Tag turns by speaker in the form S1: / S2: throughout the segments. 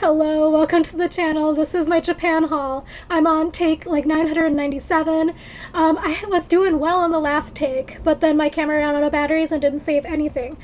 S1: Hello, welcome to the channel. This is my Japan haul. I'm on take like 997. I was doing well on the last take, but then my camera ran out of batteries and didn't save anything.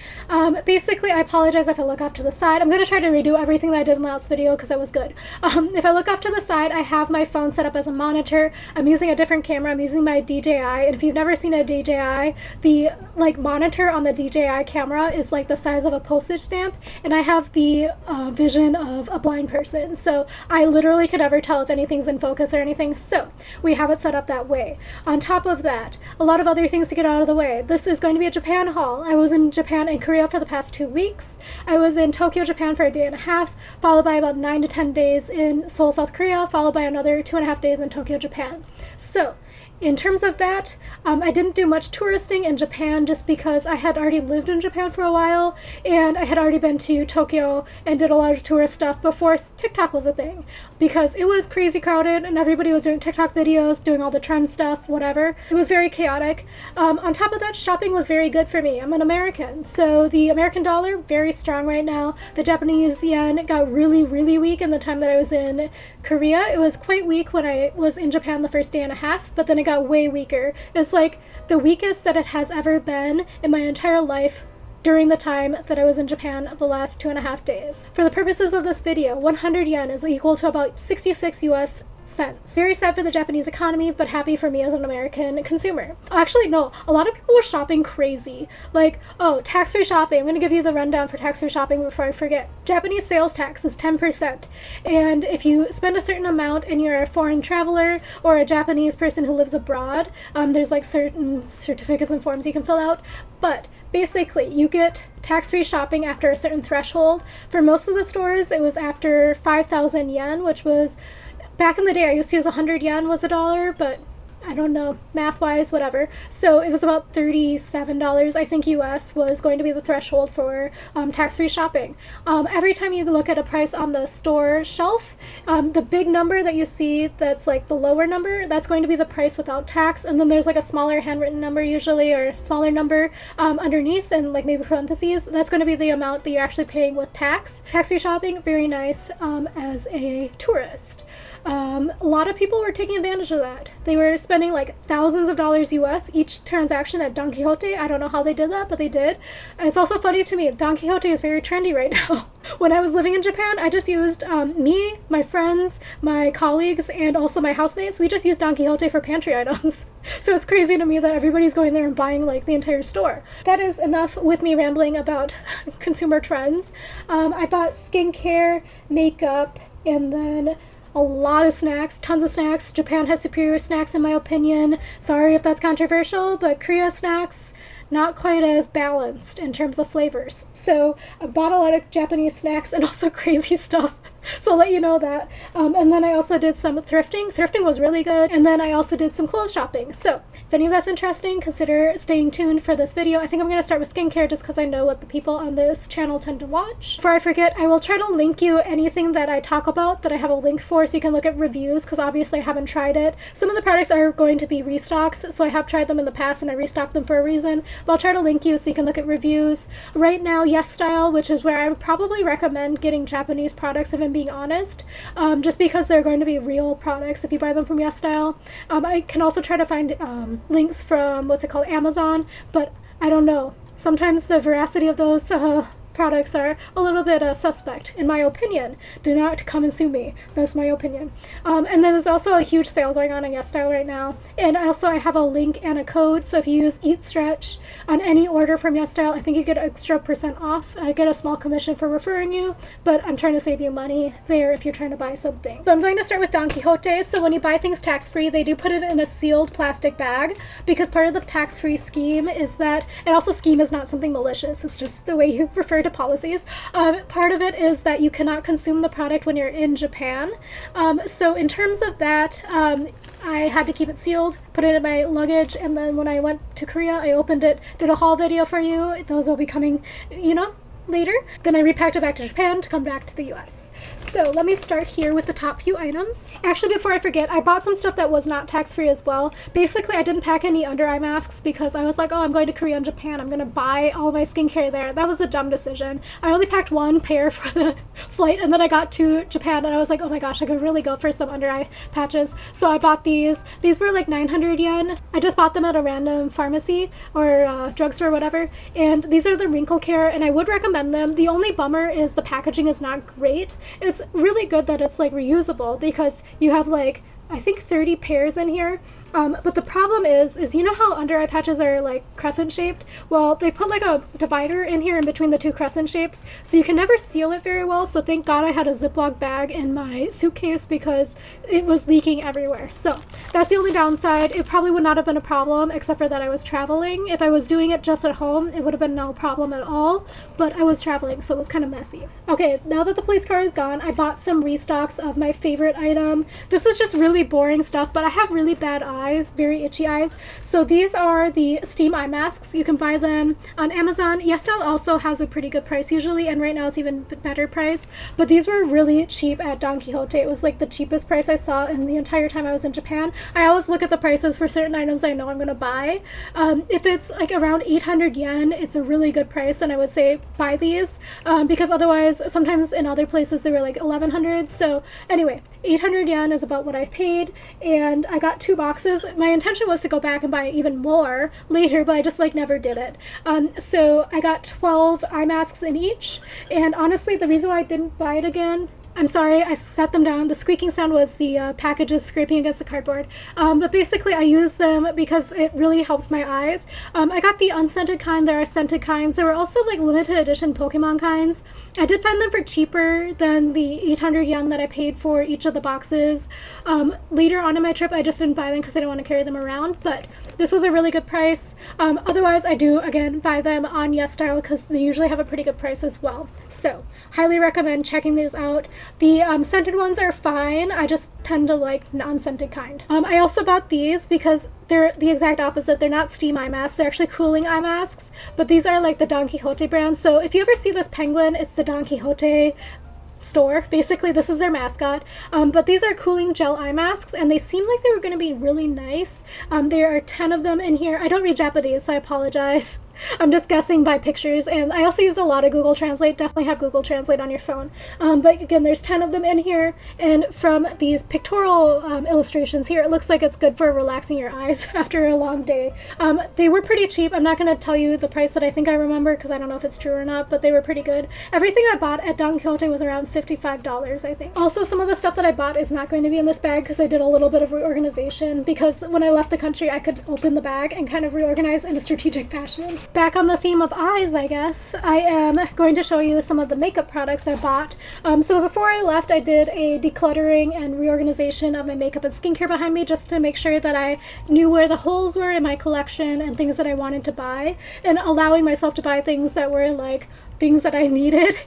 S1: Basically, I apologize if I look off to the side. I'm going to try to redo everything that I did in the last video because that was good. If I look off to the side, I have my phone set up as a monitor. I'm using a different camera. I'm using my DJI, and if you've never seen a DJI, the monitor on the DJI camera is like the size of a postage stamp, and I have the vision of a blind person, so I literally could never tell if anything's in focus or anything, so we have it set up that way. On top of that, a lot of other things to get out of the way. This is going to be a Japan haul. I was in Japan and Korea for the past 2 weeks. I was in Tokyo, Japan for a day and a half, followed by about 9 to 10 days in Seoul, South Korea, followed by another 2.5 days in Tokyo, Japan. So in terms of that, I didn't do much touristing in Japan just because I had already lived in Japan for a while, and I had already been to Tokyo and did a lot of tourist stuff before TikTok was a thing, because it was crazy crowded and everybody was doing TikTok videos, doing all the trend stuff, whatever. It was very chaotic. On top of that, shopping was very good for me. I'm an American, so the American dollar, very strong right now. The Japanese yen got really, really weak in the time that I was in Korea. It was quite weak when I was in Japan the first day and a half, but then it got way weaker. It's like the weakest that it has ever been in my entire life during the time that I was in Japan the last 2.5 days. For the purposes of this video, 100 yen is equal to about 66 US cents. Very sad for the Japanese economy, but happy for me as an American consumer. Actually, no, a lot of people were shopping crazy. Like, oh, tax-free shopping. I'm going to give you the rundown for tax-free shopping before I forget. Japanese sales tax is 10%. And if you spend a certain amount and you're a foreign traveler or a Japanese person who lives abroad, there's like certain certificates and forms you can fill out. But basically, you get tax-free shopping after a certain threshold. For most of the stores, it was after 5,000 yen, which was, back in the day, I used to use 100 yen was $1, but I don't know, math-wise, whatever. So it was about $37, I think, US was going to be the threshold for tax-free shopping. Every time you look at a price on the store shelf, the big number that you see that's like the lower number, that's going to be the price without tax. And then there's like a smaller handwritten number usually, or smaller number underneath, and like maybe parentheses. That's going to be the amount that you're actually paying with tax. Tax-free shopping, very nice as a tourist. A lot of people were taking advantage of that. They were spending like thousands of dollars US each transaction at Don Quijote. I don't know how they did that, but they did. And it's also funny to me, Don Quijote is very trendy right now. When I was living in Japan, I just used me, my friends, my colleagues, and also my housemates. We just used Don Quijote for pantry items. So it's crazy to me that everybody's going there and buying like the entire store. That is enough with me rambling about consumer trends. I bought skincare, makeup, and then a lot of snacks, tons of snacks. Japan has superior snacks in my opinion. Sorry if that's controversial, but Korea snacks, not quite as balanced in terms of flavors. So I bought a lot of Japanese snacks and also crazy stuff. So I'll let you know that. And then I also did some thrifting. Thrifting was really good. And then I also did some clothes shopping. So if any of that's interesting, consider staying tuned for this video. I think I'm going to start with skincare just because I know what the people on this channel tend to watch. Before I forget, I will try to link you anything that I talk about that I have a link for so you can look at reviews, because obviously I haven't tried it. Some of the products are going to be restocks, so I have tried them in the past and I restocked them for a reason. But I'll try to link you so you can look at reviews. Right now, YesStyle, which is where I would probably recommend getting Japanese products if I'm being honest, just because they're going to be real products if you buy them from YesStyle. I can also try to find links from, what's it called, Amazon, but I don't know. Sometimes the veracity of those products are a little bit suspect, in my opinion. Do not come and sue me. That's my opinion. And then there's also a huge sale going on YesStyle right now. And also I have a link and a code, so if you use EATSTRETCH on any order from YesStyle, I think you get extra % off. I get a small commission for referring you, but I'm trying to save you money there if you're trying to buy something. So I'm going to start with Don Quijote. So when you buy things tax-free, they do put it in a sealed plastic bag, because part of the tax-free scheme is that, and also scheme is not something malicious, it's just the way you refer to policies. Part of it is that you cannot consume the product when you're in Japan. So in terms of that, I had to keep it sealed, put it in my luggage, and then when I went to Korea, I opened it, did a haul video for you. Those will be coming, you know, later. Then I repacked it back to Japan to come back to the US. So let me start here with the top few items. Actually, before I forget, I bought some stuff that was not tax-free as well. Basically, I didn't pack any under eye masks because I was like, oh, I'm going to Korea and Japan. I'm going to buy all my skincare there. That was a dumb decision. I only packed one pair for the flight, and then I got to Japan, and I was like, oh my gosh, I could really go for some under eye patches. So I bought these. These were like 900 yen. I just bought them at a random pharmacy or drugstore or whatever, and these are the Wrinkle Care, and I would recommend them. The only bummer is the packaging is not great. It's really good that it's like reusable because you have like I think 30 pairs in here. But the problem is you know how under eye patches are like crescent shaped? Well, they put like a divider in here in between the two crescent shapes, so you can never seal it very well. So thank God I had a Ziploc bag in my suitcase because it was leaking everywhere. So that's the only downside. It probably would not have been a problem except for that I was traveling. If I was doing it just at home, it would have been no problem at all, but I was traveling, so it was kind of messy. Okay, now that the police car is gone, I bought some restocks of my favorite item. This is just really boring stuff, but I have really bad eyes, very itchy eyes. So these are the steam eye masks. You can buy them on Amazon. YesStyle also has a pretty good price usually, and right now it's even better price. But these were really cheap at Don Quijote. It was like the cheapest price I saw in the entire time I was in Japan. I always look at the prices for certain items I know I'm going to buy. If it's like around 800 yen, it's a really good price, and I would say buy these because otherwise sometimes in other places they were like 1100. So anyway, 800 yen is about what I paid, and I got 2 boxes. My intention was to go back and buy even more later, but I just like never did it. So I got 12 eye masks in each, and honestly the reason why I didn't buy it again, I'm sorry, I set them down. The squeaking sound was the packages scraping against the cardboard. But basically I use them because it really helps my eyes. I got the unscented kind. There are scented kinds. There were also like limited edition Pokemon kinds. I did find them for cheaper than the 800 yen that I paid for each of the boxes. Later on in my trip, I just didn't buy them because I didn't want to carry them around, but this was a really good price. Otherwise, I do, again, buy them on YesStyle because they usually have a pretty good price as well. So, highly recommend checking these out. The scented ones are fine. I just tend to like non-scented kind. I also bought these because they're the exact opposite. They're not steam eye masks. They're actually cooling eye masks. But these are like the Don Quijote brand. So if you ever see this penguin, it's the Don Quijote store. Basically, this is their mascot. But these are cooling gel eye masks, and they seem like they were going to be really nice. There are 10 of them in here. I don't read Japanese, so I apologize. I'm just guessing by pictures, and I also use a lot of Google Translate. Definitely have Google Translate on your phone. But again, there's 10 of them in here, and from these pictorial illustrations here, it looks like it's good for relaxing your eyes after a long day. They were pretty cheap. I'm not going to tell you the price that I think I remember because I don't know if it's true or not, but they were pretty good. Everything I bought at Don Quijote was around $55, I think. Also, some of the stuff that I bought is not going to be in this bag because I did a little bit of reorganization because when I left the country, I could open the bag and kind of reorganize in a strategic fashion. Back on the theme of eyes, I guess, I am going to show you some of the makeup products I bought. So before I left, I did a decluttering and reorganization of my makeup and skincare behind me just to make sure that I knew where the holes were in my collection and things that I wanted to buy, and allowing myself to buy things that were like things that I needed.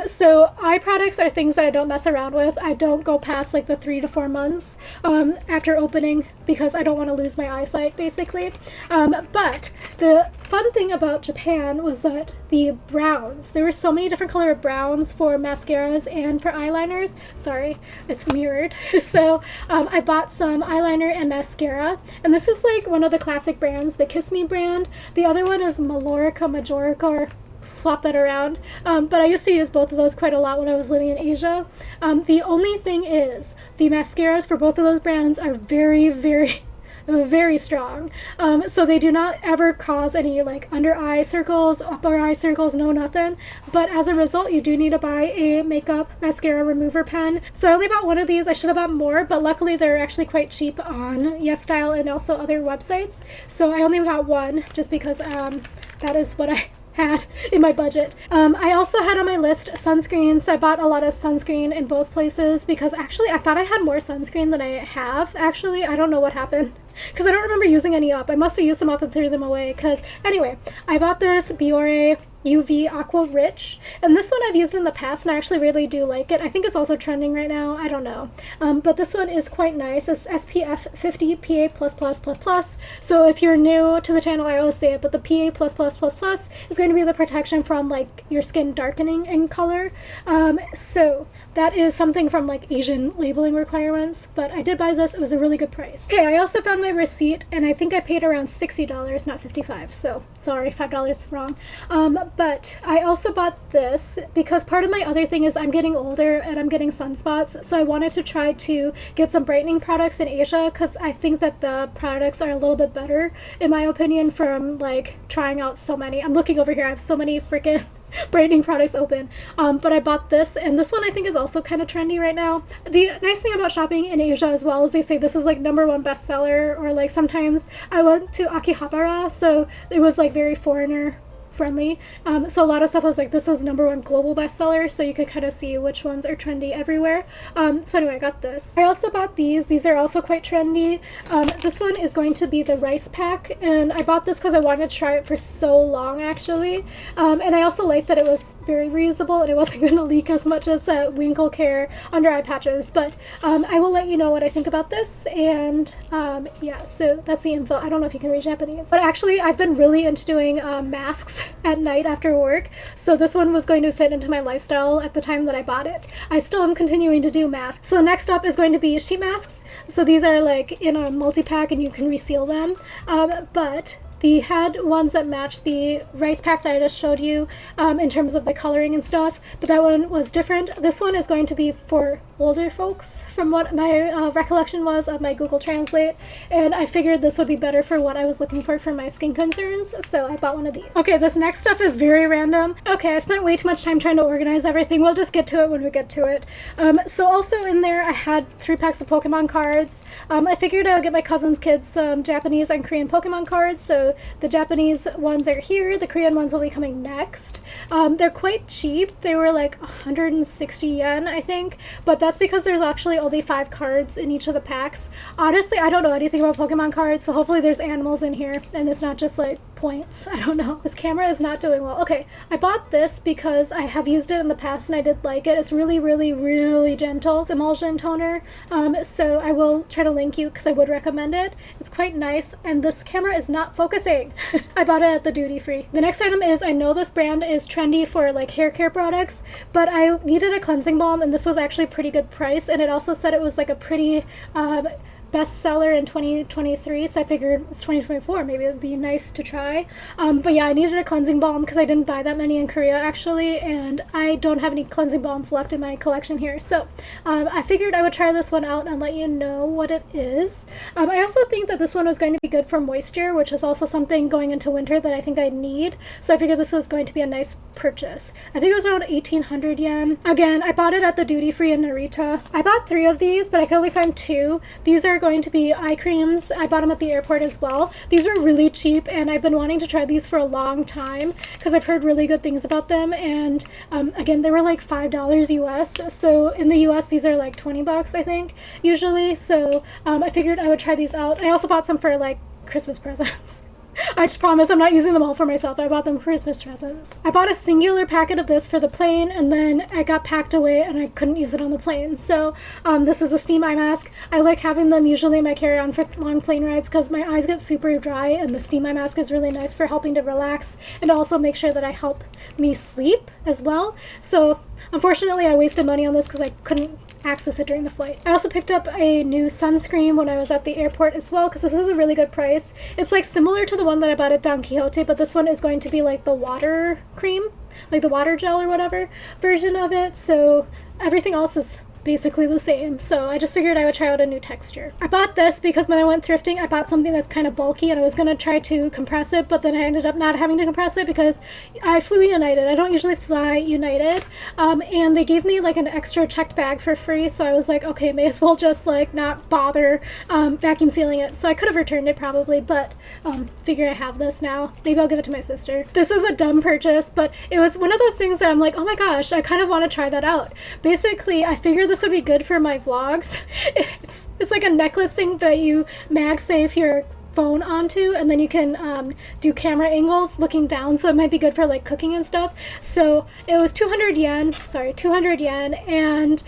S1: So eye products are things that I don't mess around with. I don't go past like the 3 to 4 months after opening because I don't want to lose my eyesight, basically. But the fun thing about Japan was that the browns, there were so many different color browns for mascaras and for eyeliners. Sorry, it's mirrored. So I bought some eyeliner and mascara, and this is like one of the classic brands, the Kiss Me brand. The other one is Majorica, or swap that around, but I used to use both of those quite a lot when I was living in Asia. The only thing is the mascaras for both of those brands are very, very, very strong, so they do not ever cause any like under eye circles, upper eye circles, no nothing. But as a result, you do need to buy a makeup mascara remover pen. So I only bought one of these. I should have bought more, but luckily they're actually quite cheap on YesStyle and also other websites, so I only got one just because that is what I had in my budget. I also had on my list sunscreen, so I bought a lot of sunscreen in both places because actually I thought I had more sunscreen than I have. Actually, I don't know what happened because I don't remember using any up. I must have used some up and threw them away because anyway, I bought this Biore UV Aqua Rich, and this one I've used in the past and I actually really do like it. I think it's also trending right now, I don't know, but this one is quite nice. It's SPF 50 PA+++++, so if you're new to the channel, I always say it, but the PA++++ is going to be the protection from like your skin darkening in color. So that is something from like Asian labeling requirements, but I did buy this. It was a really good price. Okay, I also found my receipt and I think I paid around $60, not $55, so sorry, $5 wrong. But I also bought this because part of my other thing is I'm getting older and I'm getting sunspots, so I wanted to try to get some brightening products in Asia because I think that the products are a little bit better, in my opinion, from like trying out so many. I'm looking over here, I have so many freaking brightening products open, but I bought this, and this one I think is also kind of trendy right now. The nice thing about shopping in Asia as well is they say this is like #1 bestseller, or like sometimes I went to Akihabara, so it was like very foreigner friendly, so a lot of stuff was like this was #1 global bestseller, so you could kind of see which ones are trendy everywhere. So anyway, I got this. I also bought these are also quite trendy. This one is going to be the rice pack, and I bought this because I wanted to try it for so long actually, and I also liked that it was very reusable and it wasn't going to leak as much as the Winkle under eye patches, but I will let you know what I think about this. And yeah, so that's the info. I don't know if you can read Japanese, but actually I've been really into doing masks at night after work, so this one was going to fit into my lifestyle at the time that I bought it. I still am continuing to do masks. So next up is going to be sheet masks. So these are like in a multi-pack and you can reseal them, but they had ones that matched the rice pack that I just showed you in terms of the coloring and stuff, but that one was different. This one is going to be for older folks, from what my recollection was of my Google Translate, and I figured this would be better for what I was looking for my skin concerns, so I bought one of these. Okay, this next stuff is very random. Okay, I spent way too much time trying to organize everything. We'll just get to it when we get to it. So also in there I had 3 packs of Pokemon cards. I figured I would get my cousin's kids some Japanese and Korean Pokemon cards, so the Japanese ones are here, the Korean ones will be coming next. They're quite cheap. They were like 160 yen, I think, but that's because there's actually only 5 cards in each of the packs. Honestly, I don't know anything about Pokemon cards, so hopefully there's animals in here and it's not just like points. I don't know. This camera is not doing well. Okay, I bought this because I have used it in the past and I did like it. It's really, really, really gentle. It's emulsion toner, so I will try to link you because I would recommend it. It's quite nice, and this camera is not focusing. I bought it at the duty free. The next item is, I know this brand is trendy for like hair care products, but I needed a cleansing balm, and this was actually a pretty good price, and it also said it was like a pretty bestseller in 2023, so I figured it's 2024, maybe it would be nice to try. But yeah, I needed a cleansing balm because I didn't buy that many in Korea actually, and I don't have any cleansing balms left in my collection here, so I figured I would try this one out and let you know what it is. I also think that this one was going to be good for moisture, which is also something going into winter that I think I need, so I figured this was going to be a nice purchase. I think it was around 1800 yen. Again, I bought it at the duty free in Narita. I bought 3 of these, but I could only find 2. These are going to be eye creams. I bought them at the airport as well. These were really cheap, and I've been wanting to try these for a long time because I've heard really good things about them, and again, they were like $5 US, so in the US these are like 20 bucks I think usually, so I figured I would try these out. I also bought some for like Christmas presents. I just promise I'm not using them all for myself. I bought them for Christmas presents. I bought a singular packet of this for the plane, and then I got packed away and I couldn't use it on the plane. So this is a steam eye mask. I like having them usually in my carry-on for long plane rides because my eyes get super dry, and the steam eye mask is really nice for helping to relax and also make sure that I help me sleep as well. So unfortunately I wasted money on this because I couldn't access it during the flight. I also picked up a new sunscreen when I was at the airport as well because this was a really good price. It's like similar to the one that I bought at Don Quixote, but this one is going to be like the water cream, like the water gel or whatever version of it, so everything else is basically the same, so I just figured I would try out a new texture. I bought this because when I went thrifting I bought something that's kind of bulky and I was going to try to compress it, but then I ended up not having to compress it because I flew United. I don't usually fly United, and they gave me like an extra checked bag for free, so I was like, okay, may as well just like not bother vacuum sealing it. So I could have returned it probably, but figure I have this now. Maybe I'll give it to my sister. This is a dumb purchase, but it was one of those things that I'm like, oh my gosh, I kind of want to try that out. Basically, I figured this would be good for my vlogs. It's like a necklace thing that you MagSafe your phone onto, and then you can do camera angles looking down, so it might be good for like cooking and stuff. So it was 200 yen, and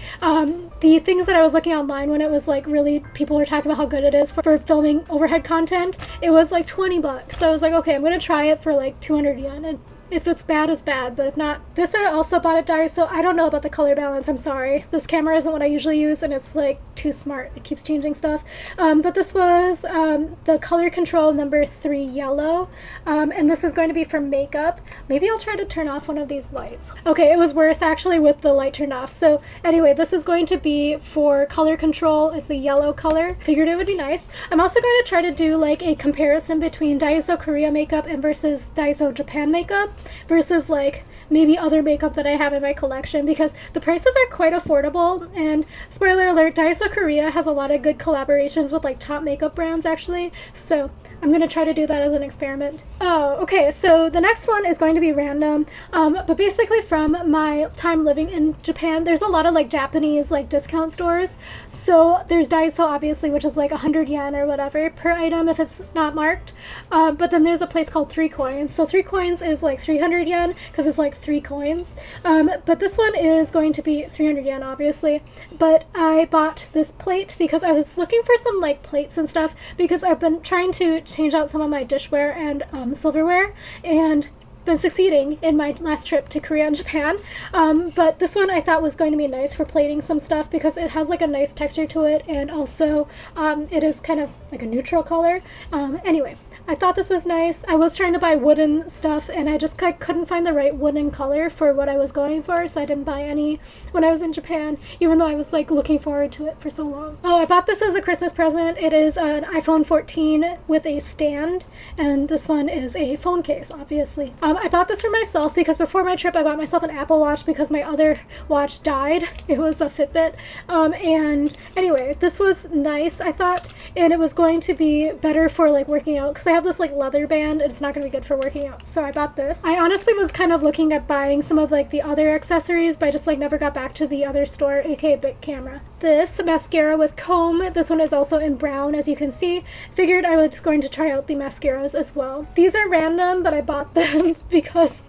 S1: the things that I was looking online when it was like really people were talking about how good it is for filming overhead content, it was like 20 bucks. So I was like, okay, I'm gonna try it for like 200 yen, and if it's bad, it's bad, but if not. This I also bought at Daiso. I don't know about the color balance, I'm sorry. This camera isn't what I usually use, and it's like too smart. It keeps changing stuff. But this was the color control number 3 yellow, and this is going to be for makeup. Maybe I'll try to turn off one of these lights. Okay, it was worse actually with the light turned off. So anyway, this is going to be for color control. It's a yellow color. Figured it would be nice. I'm also going to try to do like a comparison between Daiso Korea makeup and versus Daiso Japan makeup, versus like maybe other makeup that I have in my collection, because the prices are quite affordable. And spoiler alert, Daiso Korea has a lot of good collaborations with like top makeup brands actually, so I'm gonna try to do that as an experiment. Oh, okay, so the next one is going to be random, but basically from my time living in Japan, there's a lot of like Japanese like discount stores. So there's Daiso obviously, which is like 100 yen or whatever per item if it's not marked, but then there's a place called 3 coins. So 3 coins is like 300 yen because it's like 3 coins, but this one is going to be 300 yen obviously. But I bought this plate because I was looking for some like plates and stuff, because I've been trying to change out some of my dishware and silverware, and been succeeding in my last trip to Korea and Japan. But this one I thought was going to be nice for plating some stuff because it has like a nice texture to it, and also it is kind of like a neutral color. Anyway, I thought this was nice. I was trying to buy wooden stuff, and I just couldn't find the right wooden color for what I was going for, so I didn't buy any when I was in Japan, even though I was like looking forward to it for so long. Oh, I bought this as a Christmas present. It is an iPhone 14 with a stand, and this one is a phone case, obviously. I bought this for myself because before my trip I bought myself an Apple Watch because my other watch died. It was a Fitbit. And anyway, this was nice, I thought, and it was going to be better for like working out because I have this like leather band and it's not going to be good for working out. So I bought this. I honestly was kind of looking at buying some of like the other accessories, but I just like never got back to the other store, aka Bic Camera. This mascara with comb, this one is also in brown as you can see. Figured I was going to try out the mascaras as well. These are random, but I bought them because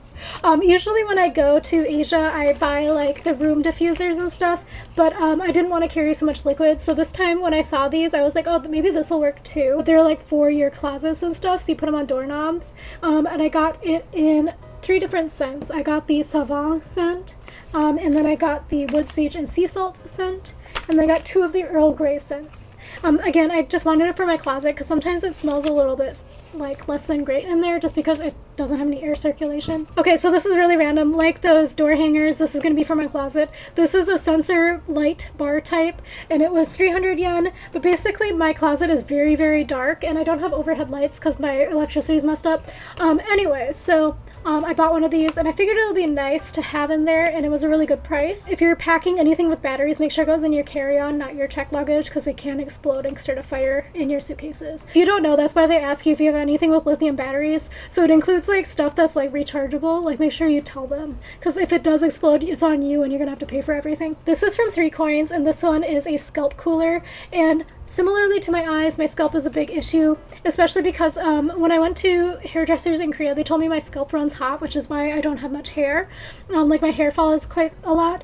S1: usually when I go to Asia, I buy like the room diffusers and stuff, but I didn't want to carry so much liquid. So this time when I saw these, I was like, oh, maybe this will work too. But they're like for your closets and stuff, so you put them on doorknobs. And I got it in 3 different scents. I got the Savant scent, and then I got the wood sage and sea salt scent, and then I got 2 of the Earl Grey scents. Again, I just wanted it for my closet because sometimes it smells a little bit like less than great in there just because it doesn't have any air circulation. Okay, so this is really random. Like those door hangers, this is going to be for my closet. This is a sensor light bar type, and it was 300 yen, but basically my closet is very, very dark, and I don't have overhead lights because my electricity is messed up. Anyway, so I bought one of these, and I figured it would be nice to have in there, and it was a really good price. If you're packing anything with batteries, make sure it goes in your carry-on, not your checked luggage, because they can explode and start a fire in your suitcases. If you don't know, that's why they ask you if you have anything with lithium batteries. So it includes like stuff that's like rechargeable. Like make sure you tell them, because if it does explode, it's on you and you're gonna have to pay for everything. This is from 3 coins, and this one is a scalp cooler, and similarly to my eyes, my scalp is a big issue, especially because when I went to hairdressers in Korea, they told me my scalp runs hot, which is why I don't have much hair. Like my hair fall is quite a lot.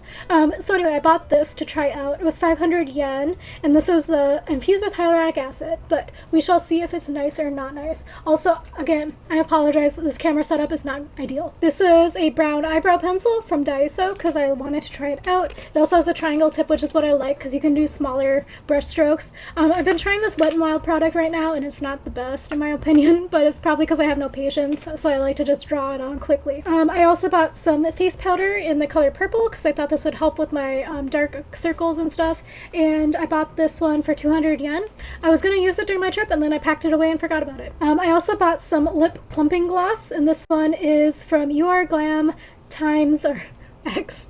S1: So anyway, I bought this to try out. It was 500 yen, and this is the infused with hyaluronic acid, but we shall see if it's nice or not nice. Also, again, I apologize, this camera setup is not ideal. This is a brown eyebrow pencil from Daiso because I wanted to try it out. It also has a triangle tip, which is what I like because you can do smaller brush strokes. I've been trying this Wet n Wild product right now, and it's not the best in my opinion, but it's probably because I have no patience, so I like to just draw it on quickly. I also bought some face powder in the color purple because I thought this would help with my dark circles and stuff, and I bought this one for 200 yen. I was going to use it during my trip, and then I packed it away and forgot about it. I also bought some lip plumping gloss, and this one is from UR Glam times or X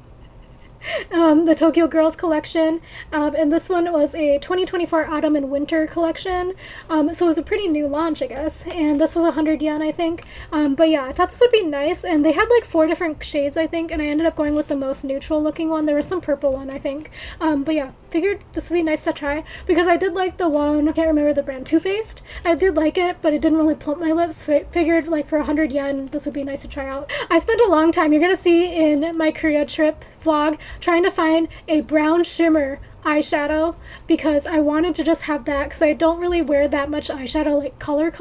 S1: the Tokyo Girls collection, and this one was a 2024 autumn and winter collection, so it was a pretty new launch, I guess, and this was 100 yen, I think, but yeah, I thought this would be nice, and they had like 4 different shades, I think, and I ended up going with the most neutral looking one. There was some purple one, I think, but yeah, figured this would be nice to try, because I did like the one, I can't remember the brand, Too Faced. I did like it, but it didn't really plump my lips. Figured like for 100 yen, this would be nice to try out. I spent a long time, you're gonna see in my Korea trip vlog, trying to find a brown shimmer eyeshadow, because I wanted to just have that, because I don't really wear that much eyeshadow, like color.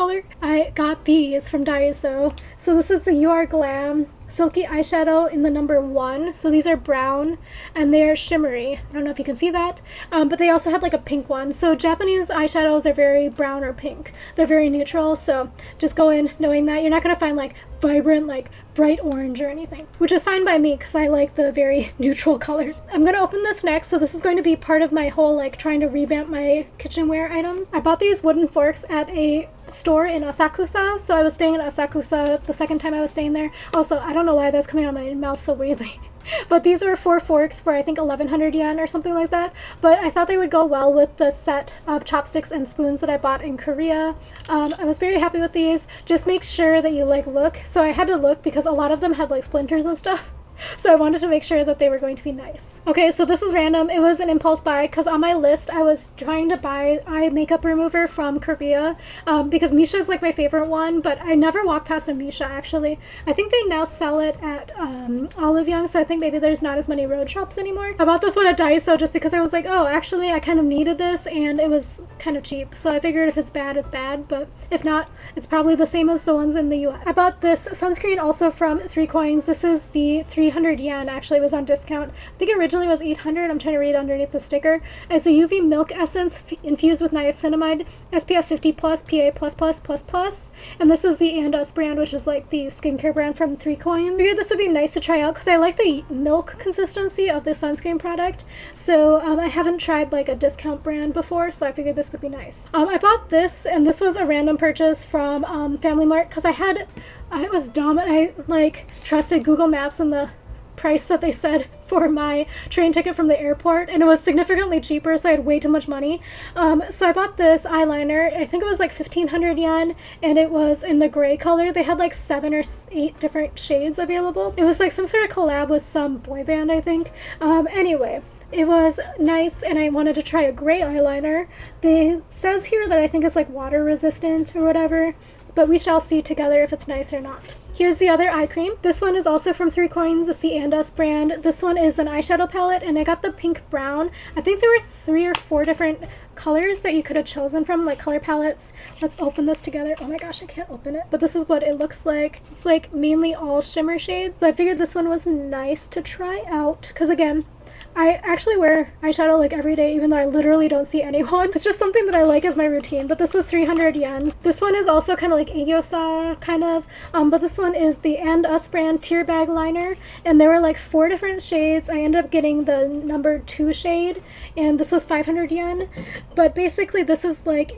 S1: I got these from Daiso. So this is the You Are Glam Silky eyeshadow in the number 1. So these are brown and they're shimmery. I don't know if you can see that, but they also have like a pink one. So Japanese eyeshadows are very brown or pink. They're very neutral, so just go in knowing that. You're not going to find like vibrant, like bright orange or anything, which is fine by me because I like the very neutral color. I'm going to open this next, so this is going to be part of my whole like trying to revamp my kitchenware items. I bought these wooden forks at a store in Asakusa, so I was staying in Asakusa the second time I was staying there. Also, I don't know why that's coming out of my mouth so weirdly. But these are 4 forks for I think 1100 yen or something like that. But I thought they would go well with the set of chopsticks and spoons that I bought in Korea. I was very happy with these. Just make sure that you like look. So I had to look because a lot of them had like splinters and stuff. So I wanted to make sure that they were going to be nice. Okay, so this is random. It was an impulse buy because on my list I was trying to buy eye makeup remover from Korea because Misha is like my favorite one, but I never walked past a Misha actually. I think they now sell it at Olive Young, so I think maybe there's not as many road shops anymore. I bought this one at Daiso just because I was like, oh, actually I kind of needed this and it was kind of cheap. So I figured if it's bad, it's bad, but if not, it's probably the same as the ones in the US. I bought this sunscreen also from 3 Coins. This is the 300 yen, actually. It was on discount. I think originally it was 800. I'm trying to read underneath the sticker. It's a UV milk essence infused with niacinamide, SPF 50 plus, PA plus plus plus plus, and this is the And Us brand, which is like the skincare brand from 3 Coins. I figured this would be nice to try out because I like the milk consistency of the sunscreen product, so I haven't tried like a discount brand before, so I figured this would be nice. I bought this, and this was a random purchase from Family Mart because I was dumb and I like trusted Google Maps and the price that they said for my train ticket from the airport, and it was significantly cheaper, so I had way too much money. So I bought this eyeliner. I think it was like 1500 yen, and it was in the gray color. They had like 7 or 8 different shades available. It was like some sort of collab with some boy band, I think. Anyway, it was nice, and I wanted to try a gray eyeliner. It says here that I think it's like water resistant or whatever, but we shall see together if it's nice or not. Here's the other eye cream. This one is also from 3 Coins. It's the And Us brand. This one is an eyeshadow palette, and I got the pink brown. I think there were 3 or 4 different colors that you could have chosen from, like color palettes. Let's open this together. Oh my gosh, I can't open it. But this is what it looks like. It's like mainly all shimmer shades. So I figured this one was nice to try out because, again, I actually wear eyeshadow like every day, even though I literally don't see anyone. It's just something that I like as my routine, but this was 300 yen. This one is also kind of like Aegyosa, kind of, but this one is the And Us brand Tear Bag Liner, and there were like 4 different shades. I ended up getting the number 2 shade, and this was 500 yen. But basically this is like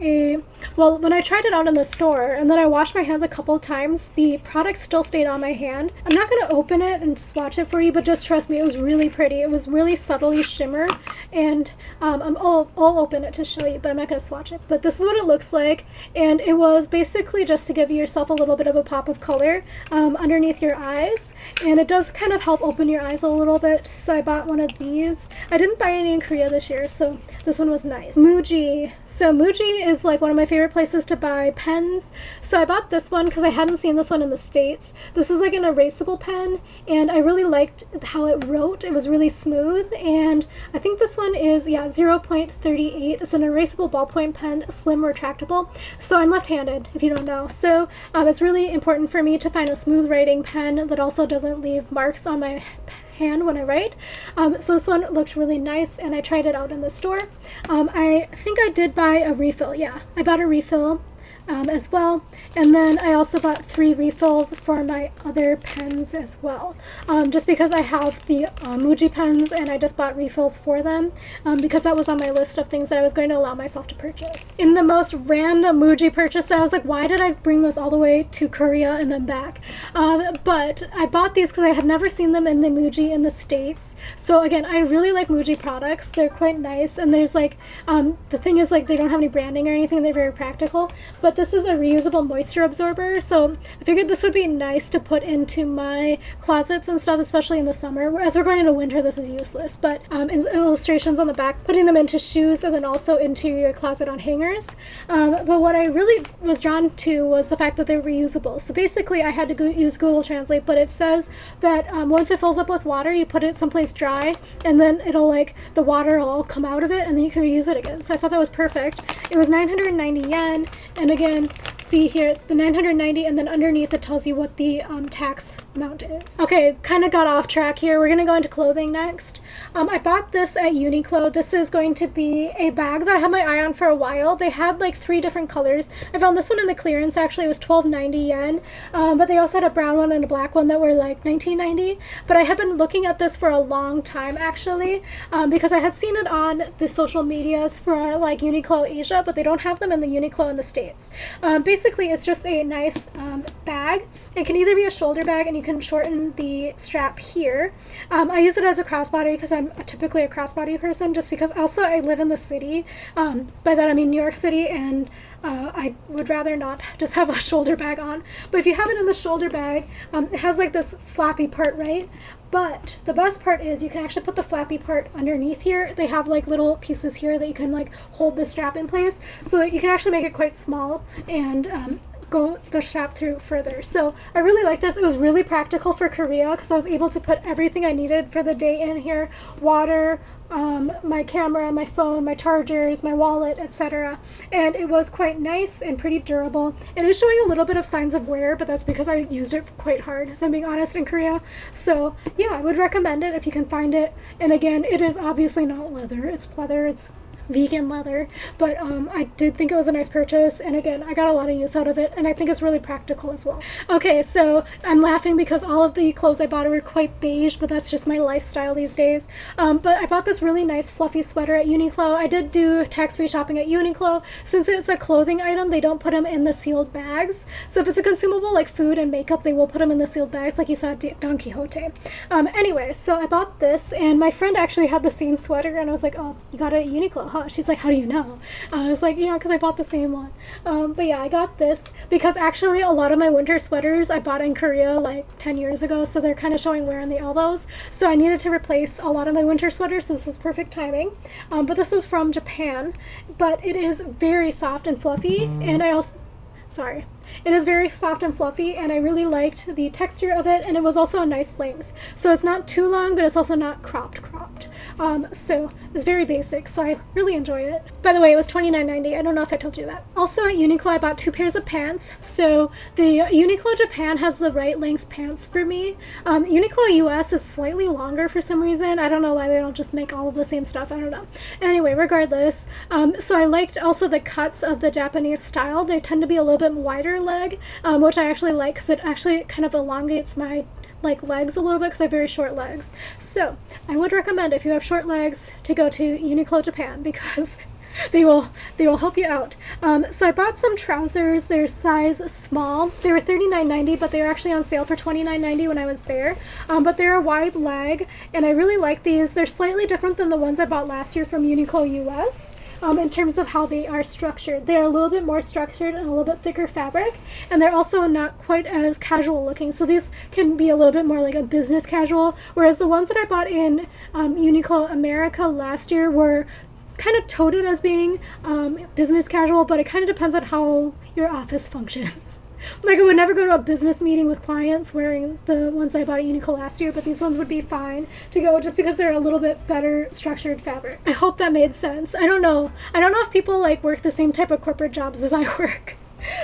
S1: well, when I tried it out in the store, and then I washed my hands a couple times, the product still stayed on my hand. I'm not going to open it and swatch it for you, but just trust me, it was really pretty. It was really subtly shimmer, and I'll open it to show you, but I'm not going to swatch it. But this is what it looks like, and it was basically just to give yourself a little bit of a pop of color underneath your eyes, and it does kind of help open your eyes a little bit. So I bought one of these. I didn't buy any in Korea this year, so this one was nice. MUJI. So MUJI is like one of my favorite places to buy pens. So I bought this one because I hadn't seen this one in the States. This is like an erasable pen, and I really liked how it wrote. It was really smooth, and I think this one is, yeah, 0.38. It's an erasable ballpoint pen, slim, retractable. So I'm left-handed, if you don't know. So it's really important for me to find a smooth writing pen that also doesn't leave marks on my hand when I write. So this one looked really nice, and I tried it out in the store. I think I did buy a refill. Yeah, I bought a refill. as well. And then I also bought 3 refills for my other pens as well, just because I have the MUJI pens and I just bought refills for them because that was on my list of things that I was going to allow myself to purchase. In the most random MUJI purchase, I was like, why did I bring this all the way to Korea and then back? But I bought these because I had never seen them in the MUJI in the States. So again, I really like MUJI products. They're quite nice, and there's like the thing is, like, they don't have any branding or anything. They're very practical. But this is a reusable moisture absorber, so I figured this would be nice to put into my closets and stuff, especially in the summer. As we're going into winter, this is useless, but illustrations on the back, putting them into shoes and then also into your closet on hangers. But what I really was drawn to was the fact that they're reusable. So basically I had to use Google Translate, but it says that once it fills up with water, you put it someplace dry, and then it'll, like, the water will all come out of it, and then you can reuse it again. So I thought that was perfect. It was 990 yen, and again, see here, the 990, and then underneath it tells you what the tax amount is. Okay, kind of got off track here. We're gonna go into clothing next. I bought this at UNIQLO. This is going to be a bag that I had my eye on for a while. They had like 3 different colors. I found this one in the clearance. Actually, it was 1290 yen, but they also had a brown one and a black one that were like 1990. But I had been looking at this for a long time, actually, because I had seen it on the social medias for like UNIQLO Asia, but they don't have them in the UNIQLO in the States. Basically, it's just a nice bag. It can either be a shoulder bag, and you can shorten the strap here. I use it as a crossbody because I'm typically a crossbody person, just because also I live in the city. By that I mean New York City, and I would rather not just have a shoulder bag on. But if you have it in the shoulder bag, it has like this flappy part, right? But the best part is you can actually put the flappy part underneath here. They have like little pieces here that you can like hold the strap in place, so that you can actually make it quite small and go the strap through further. So I really like this. It was really practical for Korea because I was able to put everything I needed for the day in here: water, my camera, my phone, my chargers, my wallet, etc. And it was quite nice and pretty durable. It is showing a little bit of signs of wear, but that's because I used it quite hard, if I'm being honest, in Korea. So yeah, I would recommend it if you can find it. And again, it is obviously not leather. It's leather. It's vegan leather, but I did think it was a nice purchase, and again, I got a lot of use out of it, and I think it's really practical as well. Okay, so I'm laughing because all of the clothes I bought were quite beige, but that's just my lifestyle these days. But I bought this really nice fluffy sweater at UNIQLO. I did do tax-free shopping at UNIQLO. Since it's a clothing item, they don't put them in the sealed bags. So if it's a consumable like food and makeup, they will put them in the sealed bags like you saw at Don Quixote. Anyway, so I bought this, and my friend actually had the same sweater, and I was like, oh, you got it at UNIQLO, huh? She's like, how do you know? I was like, yeah, because I bought the same one. But yeah, I got this because actually a lot of my winter sweaters I bought in Korea like 10 years ago, so they're kind of showing wear on the elbows. So I needed to replace a lot of my winter sweaters, so this was perfect timing. But this was from Japan, but it is very soft and fluffy, and it is very soft and fluffy, and I really liked the texture of it, and it was also a nice length. So it's not too long, but it's also not cropped. So it's very basic, so I really enjoy it. By the way, it was $29.90. I don't know if I told you that. Also at UNIQLO, I bought 2 pairs of pants. So the UNIQLO Japan has the right length pants for me. UNIQLO US is slightly longer for some reason. I don't know why they don't just make all of the same stuff. I don't know. Anyway, regardless, so I liked also the cuts of the Japanese style. They tend to be a little bit wider leg, which I actually like because it actually kind of elongates my legs a little bit because I have very short legs. So I would recommend, if you have short legs, to go to UNIQLO Japan because they will help you out. So I bought some trousers. They're size small. They were $39.90, but they were actually on sale for $29.90 when I was there. But they're a wide leg, and I really like these. They're slightly different than the ones I bought last year from UNIQLO US. In terms of how they are structured. They're a little bit more structured and a little bit thicker fabric, and they're also not quite as casual looking. So these can be a little bit more like a business casual, whereas the ones that I bought in UNIQLO America last year were kind of touted as being business casual, but it kind of depends on how your office functions. Like, I would never go to a business meeting with clients wearing the ones I bought at UNIQLO last year, but these ones would be fine to go just because they're a little bit better structured fabric. I hope that made sense. I don't know if people like work the same type of corporate jobs as I work.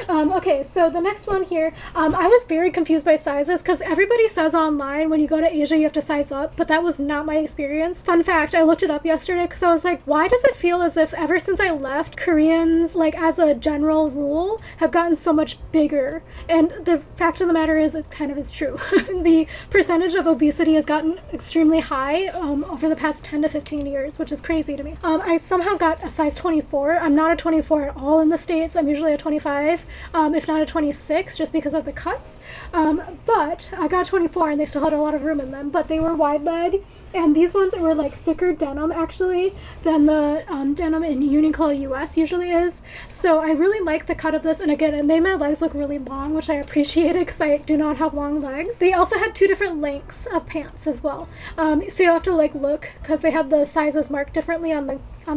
S1: Okay, so the next one here, I was very confused by sizes because everybody says online when you go to Asia you have to size up, but that was not my experience. Fun fact, I looked it up yesterday because I was like, why does it feel as if ever since I left, Koreans, like as a general rule, have gotten so much bigger? And the fact of the matter is, it kind of is true. The percentage of obesity has gotten extremely high over the past 10 to 15 years, which is crazy to me. I somehow got a size 24. I'm not a 24 at all in the States. I'm usually a 25. If not a 26, just because of the cuts. But I got 24 and they still had a lot of room in them, but they were wide leg, and these ones were like thicker denim actually than the denim in UNIQLO US usually is. So I really like the cut of this, and again, it made my legs look really long, which I appreciated because I do not have long legs. They also had 2 different lengths of pants as well. So you have to like look because they have the sizes marked differently on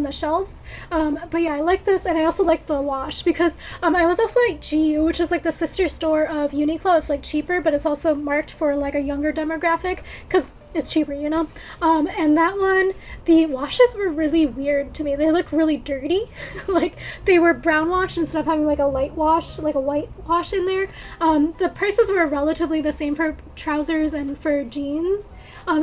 S1: the shelves. But yeah, I like this, and I also like the wash because I was also like GU, which is like the sister store of UNIQLO. It's like cheaper, but it's also marked for like a younger demographic because it's cheaper, you know? And that one, the washes were really weird to me. They looked really dirty. Like they were brown washed instead of having like a light wash, like a white wash in there. The prices were relatively the same for trousers and for jeans.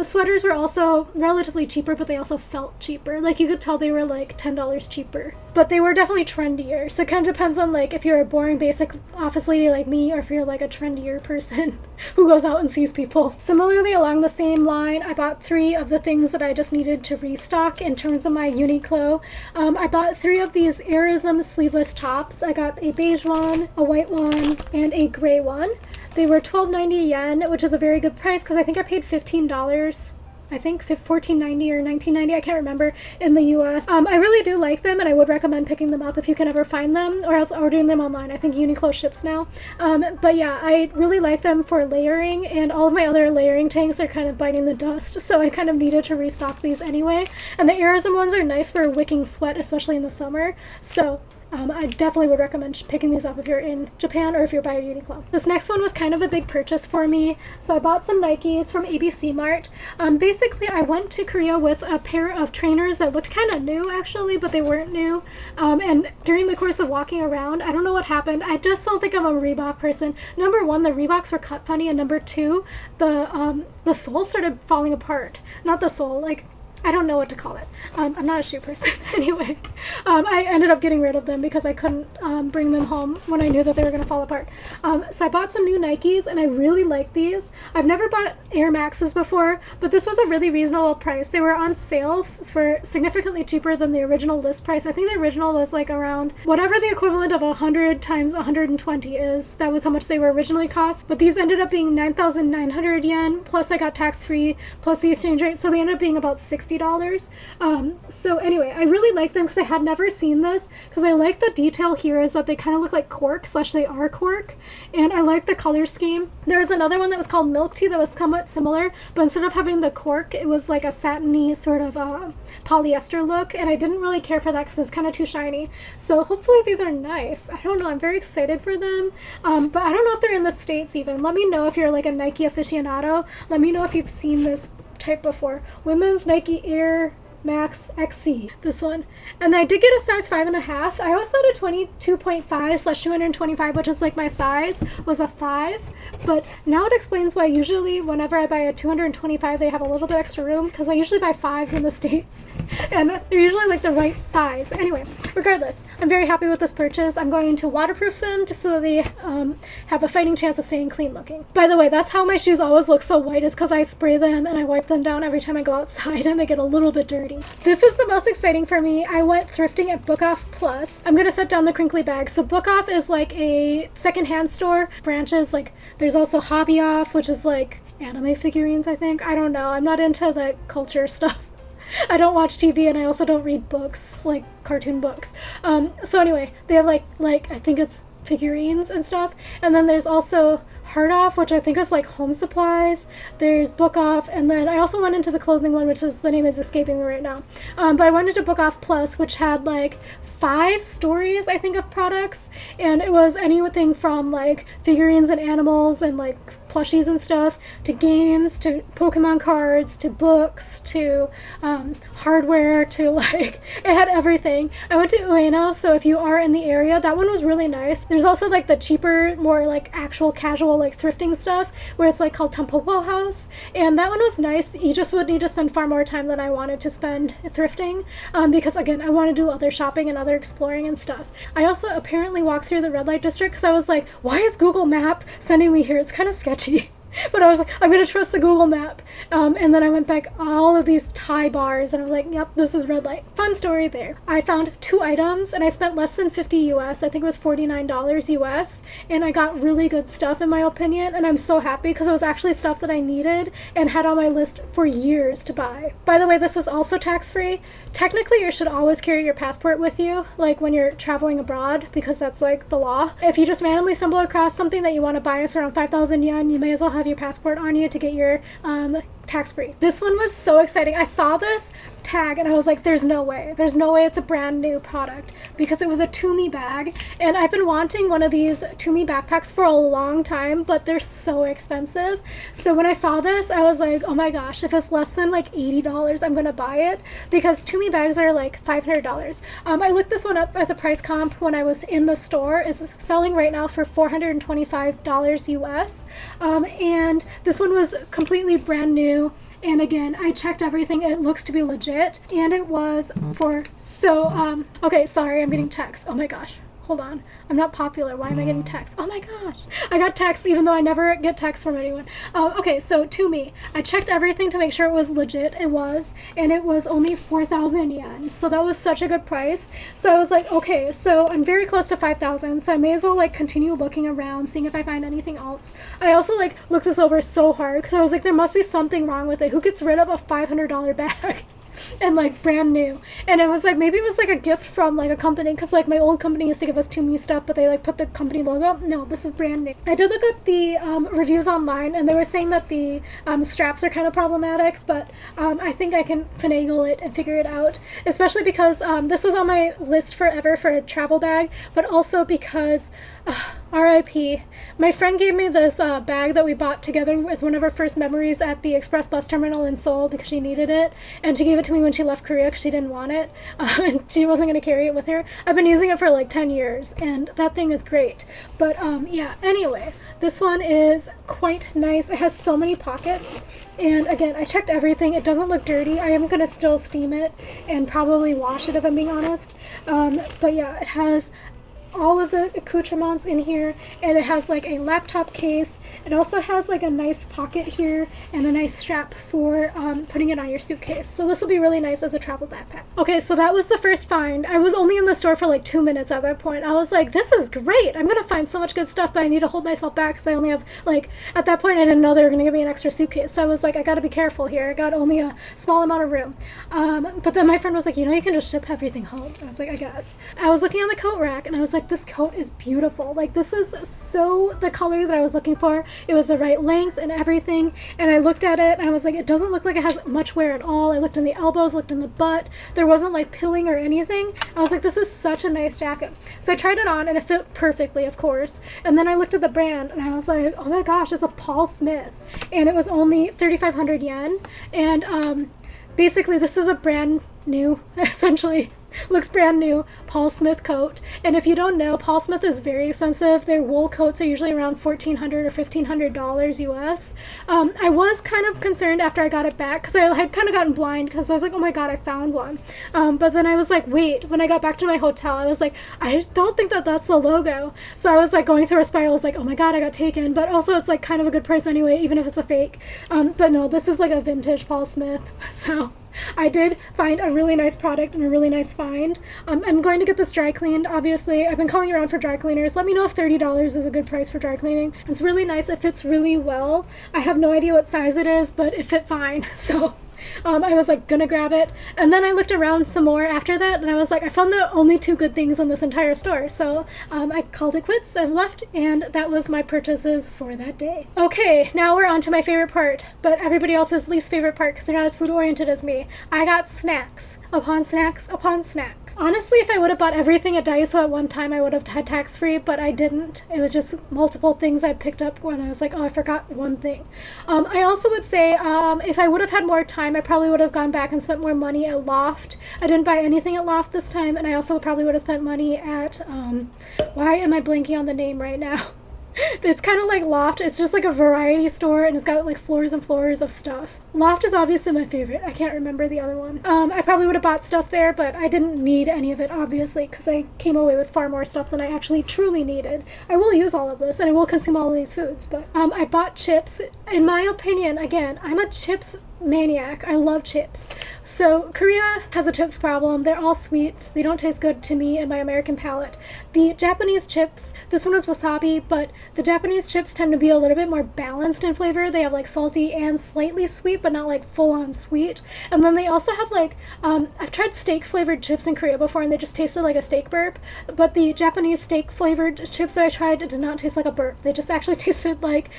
S1: Sweaters were also relatively cheaper, but they also felt cheaper. Like you could tell they were like $10 cheaper, but they were definitely trendier. So it kind of depends on like if you're a boring basic office lady like me, or if you're like a trendier person who goes out and sees people. Similarly, along the same line, I bought 3 of the things that I just needed to restock in terms of my UNIQLO. I bought 3 of these Airism sleeveless tops. I got a beige one, a white one, and a gray one. They were 12.90 yen, which is a very good price because I think I paid $15. I think $14.90 or $19.90, I can't remember, in the US. I really do like them, and I would recommend picking them up if you can ever find them, or else ordering them online. I think UNIQLO ships now. But yeah, I really like them for layering, and all of my other layering tanks are kind of biting the dust, so I kind of needed to restock these anyway. And the Airism ones are nice for wicking sweat, especially in the summer. So I definitely would recommend picking these up if you're in Japan or if you're by UNIQLO. This next one was kind of a big purchase for me. So I bought some Nikes from ABC Mart. Basically, I went to Korea with a pair of trainers that looked kind of new actually, but they weren't new. And during the course of walking around, I don't know what happened. I just don't think I'm a Reebok person. Number 1, the Reeboks were cut funny, and number 2, the sole started falling apart. Not the sole, like, I don't know what to call it. I'm not a shoe person. Anyway, I ended up getting rid of them because I couldn't bring them home when I knew that they were going to fall apart. So I bought some new Nikes, and I really like these. I've never bought Air Maxes before, but this was a really reasonable price. They were on sale for significantly cheaper than the original list price. I think the original was like around whatever the equivalent of 100 times 120 is. That was how much they were originally cost. But these ended up being 9,900 yen, plus I got tax-free, plus the exchange rate. So they ended up being about $60. So anyway, I really like them because I had never seen this, because I like the detail here is that they kind of look like cork, / they are cork, and I like the color scheme. There was another one that was called Milk Tea that was somewhat similar, but instead of having the cork, it was like a satiny sort of polyester look, and I didn't really care for that because it's kind of too shiny. So hopefully these are nice. I don't know, I'm very excited for them, but I don't know if they're in the States even. Let me know if you're like a Nike aficionado. Let me know if you've seen this type before. Women's Nike Air Max XC, this one. And I did get a size 5.5. I always thought a 22.5 / 225, which is like my size, was a 5. But now it explains why usually whenever I buy a 225, they have a little bit extra room, because I usually buy 5s in the States. And they're usually like the right size. Anyway, regardless, I'm very happy with this purchase. I'm going to waterproof them just so that they have a fighting chance of staying clean looking. By the way, that's how my shoes always look so white, is because I spray them and I wipe them down every time I go outside, and they get a little bit dirty. This is the most exciting for me. I went thrifting at Book Off Plus. I'm gonna set down the crinkly bag. So Book Off is like a secondhand store. Branches, like there's also Hobby Off, which is like anime figurines, I think. I don't know. I'm not into the culture stuff. I don't watch TV, and I also don't read books, like cartoon books. So anyway, they have like I think it's figurines and stuff. And then there's also Heart Off, which I think is like home supplies. There's Book Off, and then I also went into the clothing one, which is, the name is escaping me right now. But I went into Book Off Plus, which had like 5 stories, I think, of products, and it was anything from like figurines and animals and like plushies and stuff, to games, to Pokemon cards, to books, to hardware, to like, it had everything. I went to Ueno, so if you are in the area, that one was really nice. There's also like the cheaper, more like actual casual like thrifting stuff, where it's like called Tampopo House, and that one was nice. You just would need to spend far more time than I wanted to spend thrifting, because again, I want to do other shopping and other exploring and stuff. I also apparently walked through the red light district because I was like, why is Google Map sending me here? It's kind of sketchy. But I was like, I'm going to trust the Google Map. And then I went back all of these Thai bars and I was like, yep, this is red light. Fun story there. I found 2 items and I spent less than $50 US. I think it was $49 US. And I got really good stuff in my opinion. And I'm so happy because it was actually stuff that I needed and had on my list for years to buy. By the way, this was also tax-free. Technically, you should always carry your passport with you, like when you're traveling abroad, because that's like the law. If you just randomly stumble across something that you want to buy, it's around 5,000 yen, you may as well have your passport on you to get your tax-free. This one was so exciting. I saw this tag and I was like, there's no way it's a brand new product, because it was a Tumi bag, and I've been wanting one of these Tumi backpacks for a long time, but they're so expensive. So when I saw this, I was like, oh my gosh, if it's less than like $80, I'm gonna buy it, because Tumi bags are like $500. I looked this one up as a price comp when I was in the store. It's selling right now for $425 US, and this one was completely brand new. And again, I checked everything. It looks to be legit. And it was for, so, okay, sorry, I'm getting text. Oh my gosh. Hold on. I'm not popular. Why am I getting text? Oh my gosh. I got text even though I never get text from anyone. Okay, so Tumi. I checked everything to make sure it was legit. It was. And it was only 4,000 yen. So that was such a good price. So I was like, okay, so I'm very close to 5,000. So I may as well like continue looking around, seeing if I find anything else. I also like looked this over so hard because I was like, there must be something wrong with it. Who gets rid of a $500 bag? And like brand new. And it was like, maybe it was like a gift from like a company, because like my old company used to give us Tumi stuff, but they like put the company logo. No, this is brand new. I did look up the reviews online, and they were saying that the straps are kind of problematic, but I think I can finagle it and figure it out, especially because this was on my list forever for a travel bag, but also because RIP. My friend gave me this bag that we bought together as one of our first memories at the express bus terminal in Seoul, because she needed it, and she gave it to me when she left Korea because she didn't want it, and she wasn't going to carry it with her. I've been using it for like 10 years, and that thing is great. But yeah, anyway, this one is quite nice. It has so many pockets, and again, I checked everything. It doesn't look dirty. I am going to still steam it and probably wash it if I'm being honest. But yeah, it has all of the accoutrements in here, and it has like a laptop case. It also has like a nice pocket here and a nice strap for putting it on your suitcase. So this will be really nice as a travel backpack. Okay, so that was the first find. I was only in the store for like 2 minutes at that point. I was like, this is great. I'm gonna find so much good stuff, but I need to hold myself back because I only have like, at that point I didn't know they were gonna give me an extra suitcase. So I was like, I gotta be careful here. I got only a small amount of room. But then my friend was like, you know, you can just ship everything home. I was like, I guess. I was looking on the coat rack and I was like, this coat is beautiful. Like, this is so the color that I was looking for. It was the right length and everything. And I looked at it and I was like, it doesn't look like it has much wear at all. I looked in the elbows, looked in the butt. There wasn't like pilling or anything. I was like, this is such a nice jacket. So I tried it on and it fit perfectly, of course. And then I looked at the brand and I was like, oh my gosh, it's a Paul Smith. And it was only 3,500 yen. And basically this is a brand new, essentially, looks brand new Paul Smith coat. And if you don't know, Paul Smith is very expensive. Their wool coats are usually around $1,400 or $1,500 US. I was kind of concerned after I got it back because I had kind of gotten blind because I was like, oh my god, I found one. But then I was like, wait, when I got back to my hotel, I was like, I don't think that that's the logo. So I was like going through a spiral. I was like, oh my god, I got taken. But also it's like kind of a good price anyway, even if it's a fake. But no, this is like a vintage Paul Smith. So I did find a really nice product and a really nice find. I'm going to get this dry cleaned, obviously. I've been calling around for dry cleaners. Let me know if $30 is a good price for dry cleaning. It's really nice. It fits really well. I have no idea what size it is, but it fit fine. So I was like gonna grab it, and then I looked around some more after that, and I was like, I found the only 2 good things in this entire store. So I called it quits. I've left, and that was my purchases for that day. Okay, now we're on to my favorite part, but everybody else's least favorite part because they're not as food oriented as me. I got snacks. upon snacks upon snacks. Honestly, if I would have bought everything at Daiso at one time, I would have had tax-free, but I didn't. It was just multiple things I picked up when I was like, oh, I forgot one thing. I also would say if I would have had more time, I probably would have gone back and spent more money at Loft. I didn't buy anything at Loft this time, and I also probably would have spent money at, why am I blanking on the name right now? It's kind of like Loft. It's just like a variety store, and it's got like floors and floors of stuff. Loft is obviously my favorite. I can't remember the other one. I probably would have bought stuff there, but I didn't need any of it, obviously, because I came away with far more stuff than I actually truly needed. I will use all of this, and I will consume all of these foods, but I bought chips. In my opinion, again, I'm a chips maniac. I love chips. So Korea has a chips problem. They're all sweet. They don't taste good to me and my American palate. The Japanese chips, this one is wasabi, but the Japanese chips tend to be a little bit more balanced in flavor. They have like salty and slightly sweet, but not like full-on sweet. And then they also have like, I've tried steak flavored chips in Korea before, and they just tasted like a steak burp. But the Japanese steak flavored chips that I tried did not taste like a burp. They just actually tasted like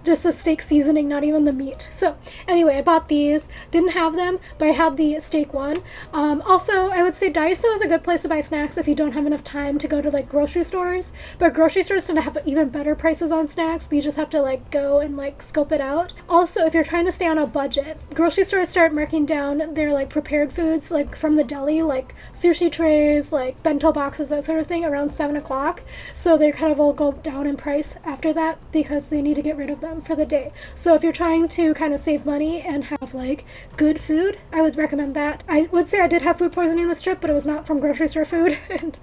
S1: just the steak seasoning, not even the meat. So anyway, I bought these. Didn't have them, but I had the steak one. Also, I would say Daiso is a good place to buy snacks if you don't have enough time to go to like grocery stores. But grocery stores tend to have even better prices on snacks, but you just have to like go and like scope it out. Also, if you're trying to stay on a budget, grocery stores start marking down their like prepared foods, like from the deli, like sushi trays, like bento boxes, that sort of thing, around 7 o'clock. So they kind of all go down in price after that because they need to get rid of them for the day. So if you're trying to kind of save money and have like good food, I would recommend that. I would say I did have food poisoning this trip, but it was not from grocery store food, and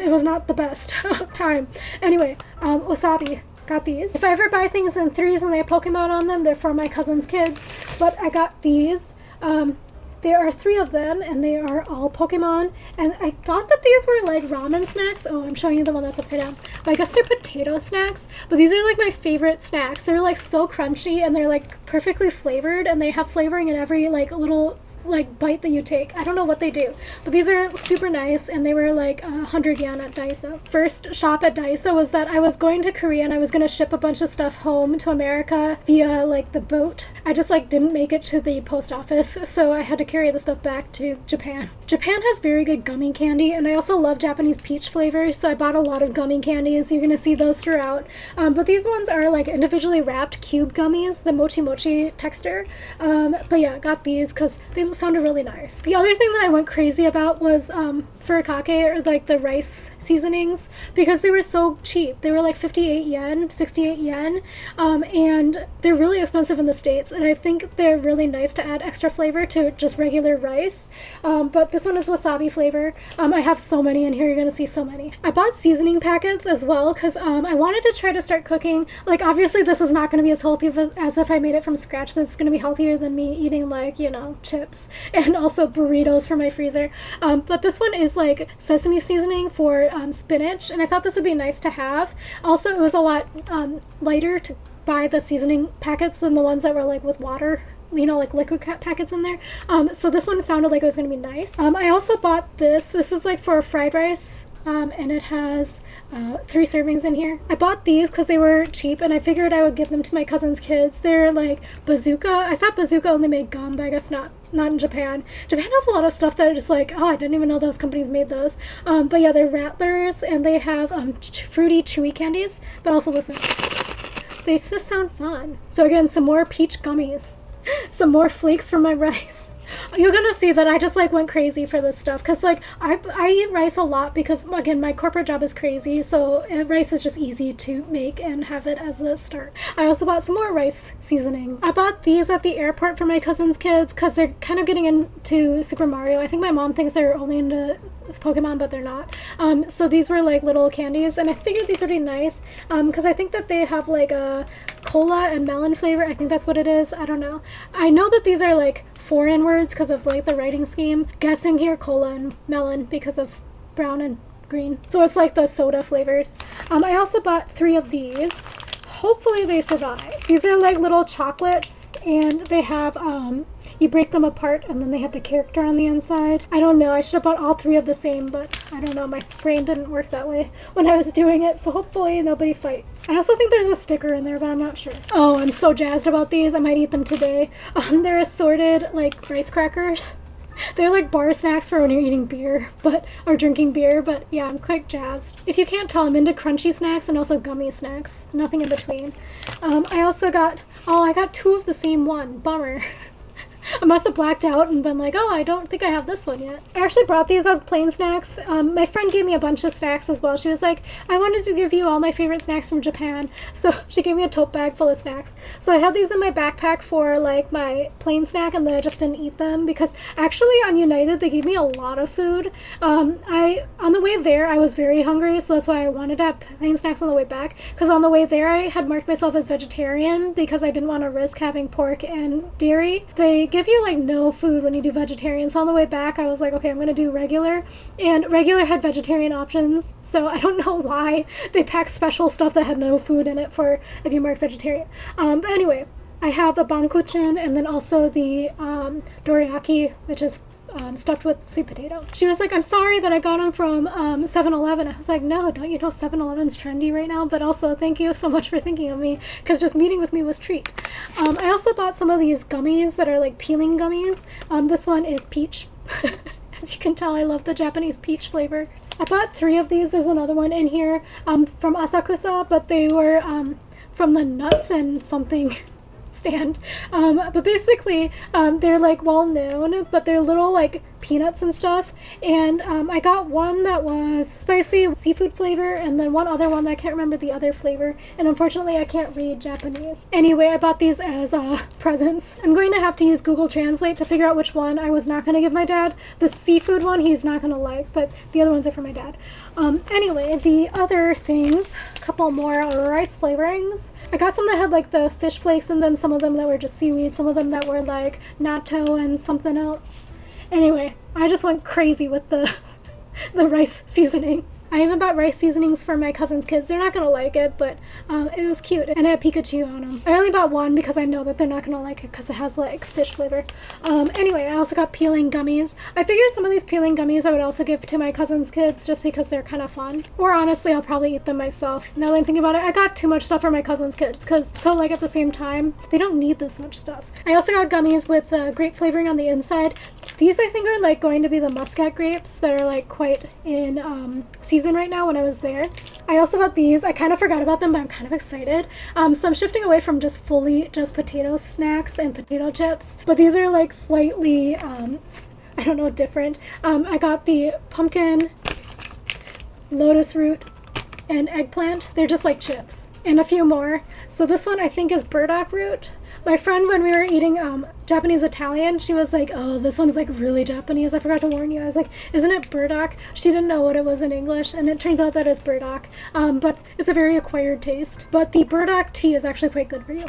S1: it was not the best time. Anyway, wasabi. Got these. If I ever buy things in threes and they have Pokemon on them, they're for my cousin's kids. But I got these. There are 3 of them, and they are all Pokemon. And I thought that these were like ramen snacks. Oh, I'm showing you the one that's upside down. But I guess they're potato snacks. But these are like my favorite snacks. They're like so crunchy, and they're like perfectly flavored, and they have flavoring in every like little like bite that you take. I don't know what they do, but these are super nice, and they were like 100 yen at Daiso. First shop at Daiso was that I was going to Korea and I was going to ship a bunch of stuff home to America via like the boat. I just like didn't make it to the post office, so I had to carry the stuff back to Japan. Japan has very good gummy candy, and I also love Japanese peach flavors, so I bought a lot of gummy candies. You're gonna see those throughout, but these ones are like individually wrapped cube gummies, the mochi mochi texture. But yeah, got these because they sounded really nice. The other thing that I went crazy about was furikake, or like the rice seasonings, because they were so cheap. They were like 58 yen, 68 yen, and they're really expensive in the States, and I think they're really nice to add extra flavor to just regular rice. But this one is wasabi flavor. I have so many in here, you're gonna see so many. I bought seasoning packets as well because I wanted to try to start cooking. Like obviously this is not gonna be as healthy as if I made it from scratch, but it's gonna be healthier than me eating like, you know, chips and also burritos from my freezer. But this one is like sesame seasoning for spinach, and I thought this would be nice to have. Also, it was a lot lighter to buy the seasoning packets than the ones that were like with water, you know, like liquid packets in there. So this one sounded like it was going to be nice. I also bought this. This is like for fried rice, and it has 3 servings in here. I bought these because they were cheap, and I figured I would give them to my cousin's kids. They're like Bazooka. I thought Bazooka only made gum, but I guess not in Japan. Japan has a lot of stuff that are just like, oh, I didn't even know those companies made those. But yeah, they're rattlers, and they have fruity, chewy candies. But also, listen, they just sound fun. So again, some more peach gummies. Some more flakes from my rice. You're gonna see that I just like went crazy for this stuff because like I eat rice a lot because again my corporate job is crazy, so rice is just easy to make and have it as a start. I also bought some more rice seasoning. I bought these at the airport for my cousin's kids because they're kind of getting into Super Mario. I think my mom thinks they're only into Pokemon, but they're not. So these were like little candies, and I figured these would be nice because I think that they have like a cola and melon flavor. I think that's what it is. I don't know. I know that these are like foreign words because of like the writing scheme. Guessing here cola and melon because of brown and green. So it's like the soda flavors. I also bought 3 of these. Hopefully they survive. These are like little chocolates, and they have you break them apart and then they have the character on the inside. I don't know, I should have bought all 3 of the same, but I don't know, my brain didn't work that way when I was doing it, so hopefully nobody fights. I also think there's a sticker in there, but I'm not sure. Oh, I'm so jazzed about these. I might eat them today. They're assorted like rice crackers. They're like bar snacks for when you're eating beer, or drinking beer, but yeah, I'm quite jazzed. If you can't tell, I'm into crunchy snacks and also gummy snacks. Nothing in between. I also got, I got 2 of the same one. Bummer. I must have blacked out and been like, oh, I don't think I have this one yet. I actually brought these as plain snacks. My friend gave me a bunch of snacks as well. She was like, I wanted to give you all my favorite snacks from Japan. So she gave me a tote bag full of snacks. So I have these in my backpack for like my plain snack, and then I just didn't eat them because actually on United they gave me a lot of food. On the way there I was very hungry, so that's why I wanted to have plain snacks on the way back, because on the way there I had marked myself as vegetarian because I didn't want to risk having pork and dairy. They give you like no food when you do vegetarian, so on the way back I was like, okay, I'm gonna do regular, and regular had vegetarian options, so I don't know why they packed special stuff that had no food in it for if you marked vegetarian. But anyway, I have the bankuchen and then also the dorayaki, which is stuffed with sweet potato. She was like, I'm sorry that I got them from 7-Eleven. I was like, no, don't you know 7-Eleven's trendy right now? But also, thank you so much for thinking of me, because just meeting with me was a treat. I also bought some of these gummies that are like peeling gummies. This one is peach. As you can tell, I love the Japanese peach flavor. I bought 3 of these. There's another one in here from Asakusa, but they were from the nuts and something stand. But basically, they're like well known, but they're little like peanuts and stuff. And I got one that was spicy seafood flavor, and then one other one that I can't remember the other flavor. And unfortunately, I can't read Japanese. Anyway, I bought these as presents. I'm going to have to use Google Translate to figure out which one I was not going to give my dad. The seafood one he's not going to like, but the other ones are for my dad. Anyway, the other things, a couple more rice flavorings. I got some that had like the fish flakes in them, some of them that were just seaweed, some of them that were like natto and something else. Anyway, I just went crazy with the rice seasonings. I even bought rice seasonings for my cousin's kids. They're not going to like it, but it was cute. And it had Pikachu on them. I only bought one because I know that they're not going to like it because it has like fish flavor. Anyway, I also got peeling gummies. I figured some of these peeling gummies I would also give to my cousin's kids just because they're kind of fun. Or honestly, I'll probably eat them myself. Now that I'm thinking about it, I got too much stuff for my cousin's kids because like at the same time, they don't need this much stuff. I also got gummies with grape flavoring on the inside. These I think are like going to be the muscat grapes that are like quite in season right now when I was there. I also got these. I kind of forgot about them, but I'm kind of excited. So I'm shifting away from just potato snacks and potato chips, but these are like slightly I don't know, different. I got the pumpkin, lotus root, and eggplant. They're just like chips, and a few more. So this one I think is burdock root. My friend, when we were eating Japanese Italian, she was like, oh, this one's like really Japanese. I forgot to warn you. I was like, isn't it burdock? She didn't know what it was in English, and it turns out that it's burdock. But it's a very acquired taste. But the burdock tea is actually quite good for you.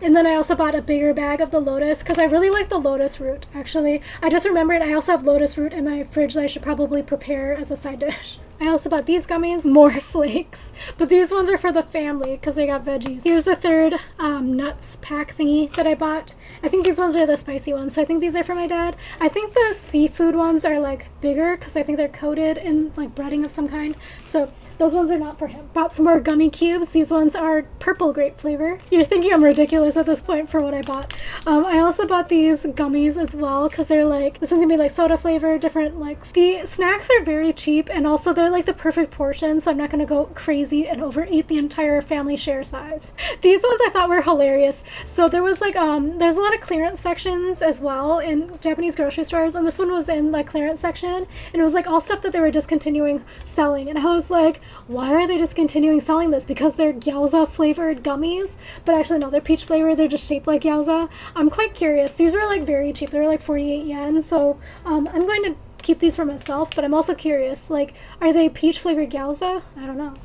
S1: And then I also bought a bigger bag of the lotus because I really like the lotus root, actually. I just remembered I also have lotus root in my fridge that I should probably prepare as a side dish. I also bought these gummies, more flakes, but these ones are for the family because they got veggies. Here's the third nuts pack thingy that I bought. I think these ones are the spicy ones, so I think these are for my dad. I think the seafood ones are like bigger because I think they're coated in like breading of some kind, so those ones are not for him. Bought some more gummy cubes. These ones are purple grape flavor. You're thinking I'm ridiculous at this point for what I bought. I also bought these gummies as well because they're like, this one's gonna be like soda flavor, different, like, the snacks are very cheap and also they're like the perfect portion, so I'm not gonna go crazy and overeat the entire family share size. These ones I thought were hilarious. So there was like, there's a lot of clearance sections as well in Japanese grocery stores, and this one was in the clearance section, and it was like all stuff that they were discontinuing selling, and I was like, why are they discontinuing selling this? Because they're gyoza flavored gummies, but actually no, they're peach flavored. They're just shaped like gyoza. I'm quite curious. These were like very cheap. They were like 48 yen, so I'm going to keep these for myself, but I'm also curious, like, are they peach flavored gyoza? I don't know.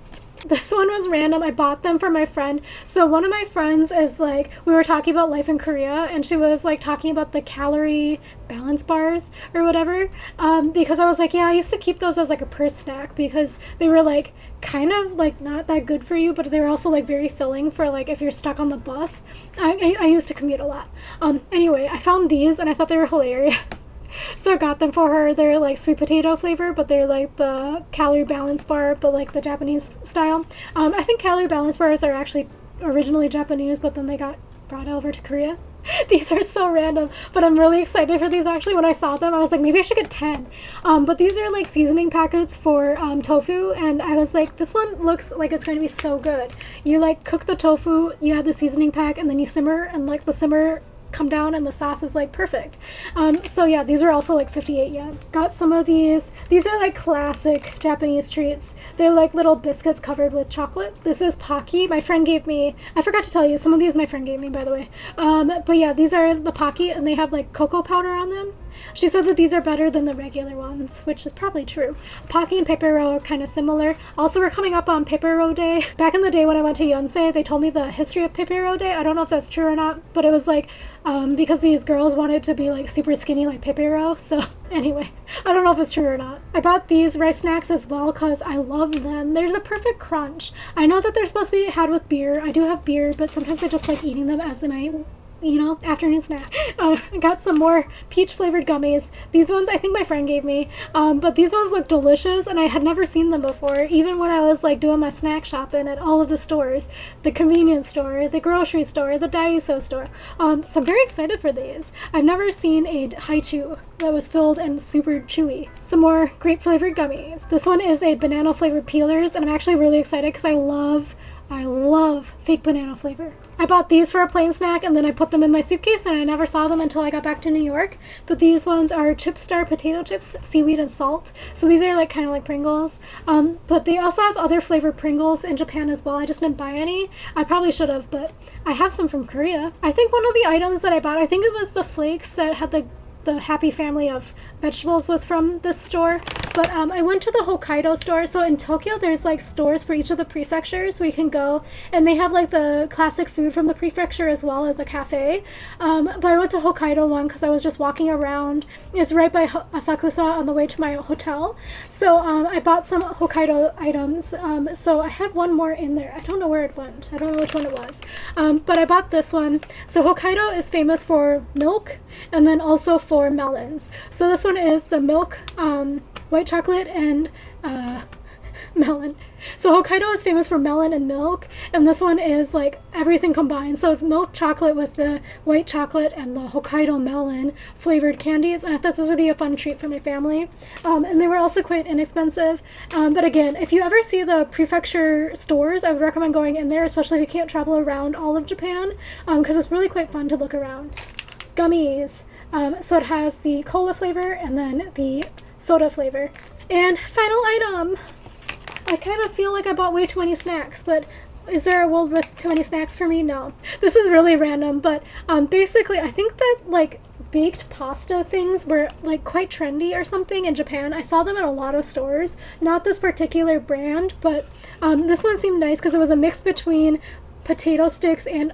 S1: This one was random. I bought them for my friend. So one of my friends is like, we were talking about life in Korea, and she was like talking about the calorie balance bars or whatever, because I was like, yeah, I used to keep those as like a purse snack because they were like kind of like not that good for you, but they were also like very filling for like if you're stuck on the bus. I used to commute a lot. Anyway, I found these and I thought they were hilarious. So I got them for her. They're like sweet potato flavor, but they're like the calorie balance bar, but like the Japanese style. I think calorie balance bars are actually originally Japanese, but then they got brought over to Korea. These are so random, but I'm really excited for these. Actually, when I saw them, I was like, maybe I should get 10. But these are like seasoning packets for tofu, and I was like, this one looks like it's going to be so good. You like cook the tofu, you add the seasoning pack, and then you simmer, and like the simmer come down and the sauce is like perfect. So yeah, these are also like 58 yen. Got some of these. These are like classic Japanese treats. They're like little biscuits covered with chocolate. This is Pocky. My friend gave me, I forgot to tell you, some of these my friend gave me, by the way. But yeah, these are the Pocky, and they have like cocoa powder on them. She said that these are better than the regular ones, which is probably true. Pocky and Pepero are kind of similar. Also, we're coming up on Pepero Day. Back in the day when I went to Yonsei, they told me the history of Pepero Day. I don't know if that's true or not, but it was like because these girls wanted to be like super skinny like Pepero. So anyway, I don't know if it's true or not. I bought these rice snacks as well because I love them. They're the perfect crunch. I know that they're supposed to be had with beer. I do have beer, but sometimes I just like eating them as my afternoon snack. I got some more peach flavored gummies. These ones I think my friend gave me, but these ones look delicious, and I had never seen them before, even when I was like doing my snack shopping at all of the stores, the convenience store, the grocery store, the Daiso store. So I'm very excited for these. I've never seen a haichu that was filled and super chewy. Some more grape flavored gummies. This one is a banana flavored peelers, and I'm actually really excited because I love fake banana flavor. I bought these for a plain snack, and then I put them in my suitcase, and I never saw them until I got back to New York. But these ones are Chip Star potato chips, seaweed and salt. So these are like kind of like Pringles. But they also have other flavored Pringles in Japan as well. I just didn't buy any. I probably should have, but I have some from Korea. I think one of the items that I bought, I think it was the flakes that had the happy family of vegetables, was from this store. But I went to the Hokkaido store. So in Tokyo, there's like stores for each of the prefectures where you can go, and they have like the classic food from the prefecture as well as the cafe. But I went to Hokkaido one because I was just walking around. It's right by Asakusa on the way to my hotel. So I bought some Hokkaido items. So I had one more in there. I don't know where it went. I don't know which one it was. But I bought this one. So Hokkaido is famous for milk, and then also for melons. So this one is the milk, white chocolate, and melon. So Hokkaido is famous for melon and milk, and this one is like everything combined. So it's milk chocolate with the white chocolate and the Hokkaido melon flavored candies, and I thought this would be a fun treat for my family. And they were also quite inexpensive. But again, if you ever see the prefecture stores, I would recommend going in there, especially if you can't travel around all of Japan, because it's really quite fun to look around. Gummies. So it has the cola flavor and then the soda flavor. And final item. I kind of feel like I bought way too many snacks, but is there a world with too many snacks for me? No. This is really random, but basically I think that like baked pasta things were like quite trendy or something in Japan. I saw them in a lot of stores. Not this particular brand, but this one seemed nice because it was a mix between potato sticks and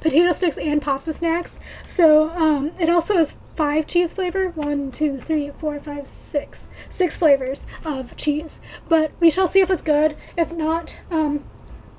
S1: potato sticks and pasta snacks. So it also is 5 cheese flavor. 1, 2, 3, 4, 5, 6. 6 flavors of cheese. But we shall see if it's good. If not,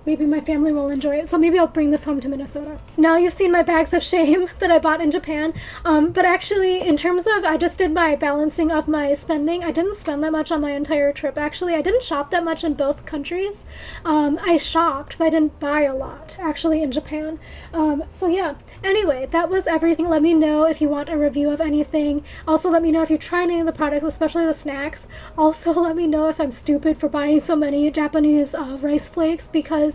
S1: maybe my family will enjoy it. So maybe I'll bring this home to Minnesota. Now you've seen my bags of shame that I bought in Japan. But actually, in terms of, I just did my balancing of my spending. I didn't spend that much on my entire trip, actually. I didn't shop that much in both countries. I shopped, but I didn't buy a lot, actually, in Japan. So yeah. Anyway, that was everything. Let me know if you want a review of anything. Also, let me know if you tried any of the products, especially the snacks. Also, let me know if I'm stupid for buying so many Japanese rice flakes, because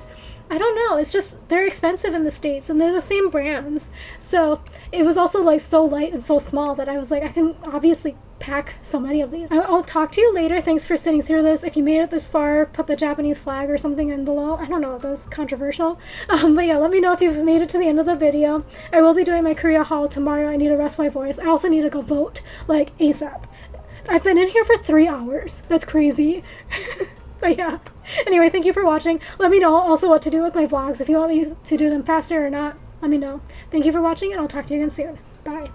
S1: I don't know, it's just they're expensive in the States and they're the same brands. So it was also like so light and so small that I was like, I can obviously pack so many of these. I'll talk to you later. Thanks for sitting through this. If you made it this far, put the Japanese flag or something in below. I don't know, that's controversial. But yeah, let me know if you've made it to the end of the video. I will be doing my Korea haul tomorrow. I need to rest my voice. I also need to go vote like ASAP. I've been in here for 3 hours. That's crazy. But yeah. Anyway, thank you for watching. Let me know also what to do with my vlogs. If you want me to do them faster or not, let me know. Thank you for watching, and I'll talk to you again soon. Bye.